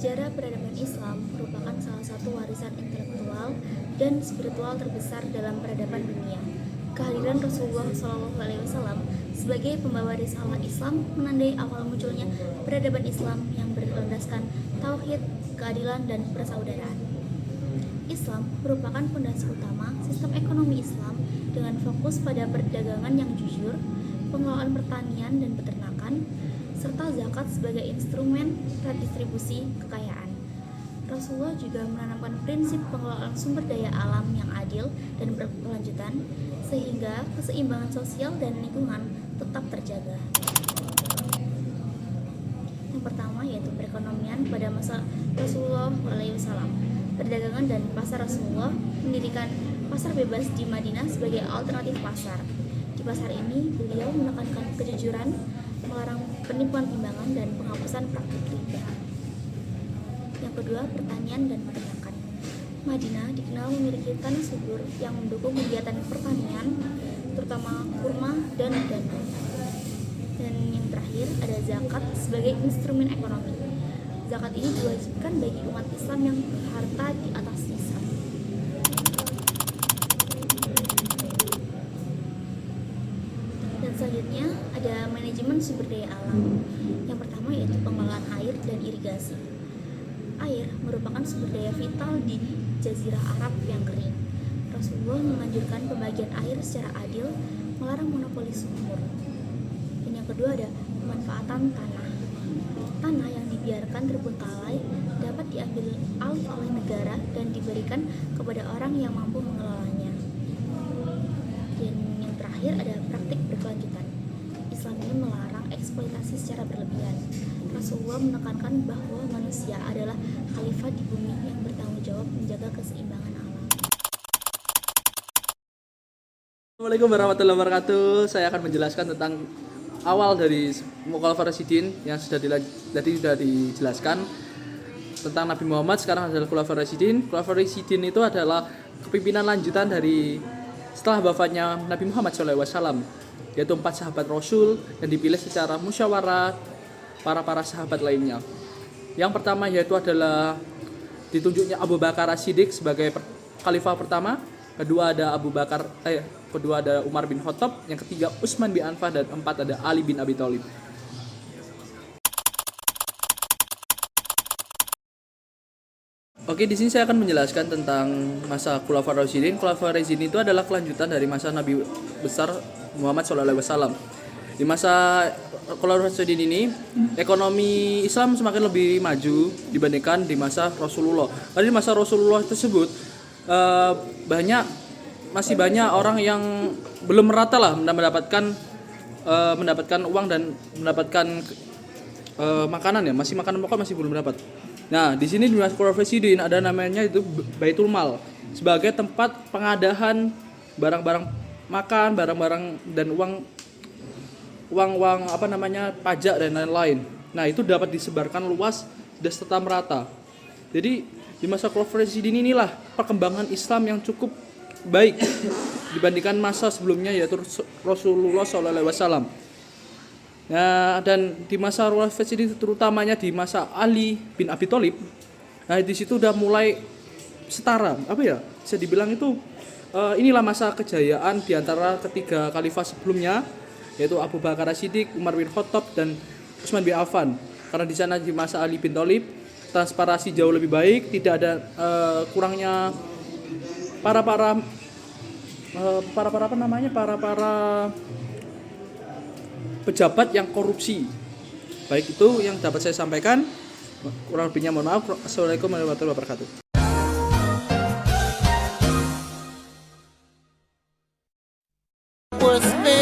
Sejarah peradaban Islam merupakan salah satu warisan intelektual dan spiritual terbesar dalam peradaban dunia. Kehadiran Rasulullah SAW sebagai pembawa risalah Islam menandai awal munculnya peradaban Islam yang berlandaskan tauhid, keadilan, dan persaudaraan. Islam merupakan fondasi utama sistem ekonomi Islam dengan fokus pada perdagangan yang jujur, pengelolaan pertanian dan peternakan, serta zakat sebagai instrumen redistribusi kekayaan. Rasulullah juga menanamkan prinsip pengelolaan sumber daya alam yang adil dan berkelanjutan, sehingga keseimbangan sosial dan lingkungan tetap terjaga. Yang pertama yaitu perekonomian pada masa Rasulullah SAW. Perdagangan dan pasar Rasulullah mendirikan pasar bebas di Madinah sebagai alternatif pasar. Di pasar ini, beliau menekankan kejujuran, melarang penipuan timbangan, dan penghapusan praktik riba. Yang kedua, pertanian dan peternakan. Madinah dikenal memiliki tanah subur yang mendukung kegiatan pertanian, terutama kurma dan gandum. Dan yang terakhir, ada zakat sebagai instrumen ekonomi. Zakat ini diwajibkan bagi umat Islam yang berharta di atas nisab. Dan selanjutnya ada manajemen sumber daya alam. Yang pertama yaitu pengelolaan air dan irigasi. Air merupakan sumber daya vital di Jazirah Arab yang kering. Rasulullah menganjurkan pembagian air secara adil, melarang monopoli sumur. Dan yang kedua ada pemanfaatan tanah. Tanah yang dibiarkan terbengkalai dapat diambil alih oleh negara dan diberikan kepada orang yang mampu mengelolanya. Dan yang terakhir ada praktik berkelanjutan. Islam ini melarang eksploitasi secara berlebihan. Rasulullah menekankan bahwa manusia adalah khalifah di bumi yang bertanggung jawab menjaga keseimbangan alam. Assalamualaikum warahmatullahi wabarakatuh. Saya akan menjelaskan tentang awal dari Mukhalafah Rasyidin yang tadi sudah dijelaskan tentang Nabi Muhammad. Sekarang adalah Khulafaur Rasyidin. Khulafaur Rasyidin itu adalah kepimpinan lanjutan dari setelah wafatnya Nabi Muhammad SAW, yaitu 4 sahabat Rasul yang dipilih secara musyawarah para sahabat lainnya. Yang pertama yaitu adalah ditunjuknya Abu Bakar As-Siddiq sebagai khalifah pertama. Kedua ada Umar bin Khattab, yang ketiga Utsman bin Affan, dan 4 ada Ali bin Abi Thalib. Oke, di sini saya akan menjelaskan tentang masa Khulafaur Rasyidin. Khulafaur Rasyidin itu adalah kelanjutan dari masa Nabi besar Muhammad SAW. Di masa Khulafaur Rasyidin ini, ekonomi Islam semakin lebih maju dibandingkan di masa Rasulullah. Karena di masa Rasulullah tersebut masih banyak orang yang belum merata lah mendapatkan uang dan mendapatkan makanan ya, masih makanan pokok masih belum dapat. Nah, di sini di Mas Khulafaur Rasyidin ada namanya itu Baitul Mal sebagai tempat pengadahan barang-barang makan, barang-barang dan uang pajak dan lain-lain. Nah, itu dapat disebarkan luas dan serta merata. Jadi di masa Khulafaur Rasyidin inilah perkembangan Islam yang cukup baik dibandingkan masa sebelumnya yaitu Rasulullah SAW. Nah, dan di masa Khulafaur Rasyidin terutamanya di masa Ali bin Abi Thalib, nah di situ udah mulai setara, bisa dibilang itu inilah masa kejayaan di antara ketiga khalifah sebelumnya, yaitu Abu Bakar As-Siddiq, Umar bin Khattab, dan Utsman bin Affan. Karena di sana di masa Ali bin Thalib transparansi jauh lebih baik, tidak ada kurangnya para pejabat yang korupsi. Baik, itu yang dapat saya sampaikan. Kurang lebihnya mohon maaf. Assalamualaikum warahmatullahi wabarakatuh. Was there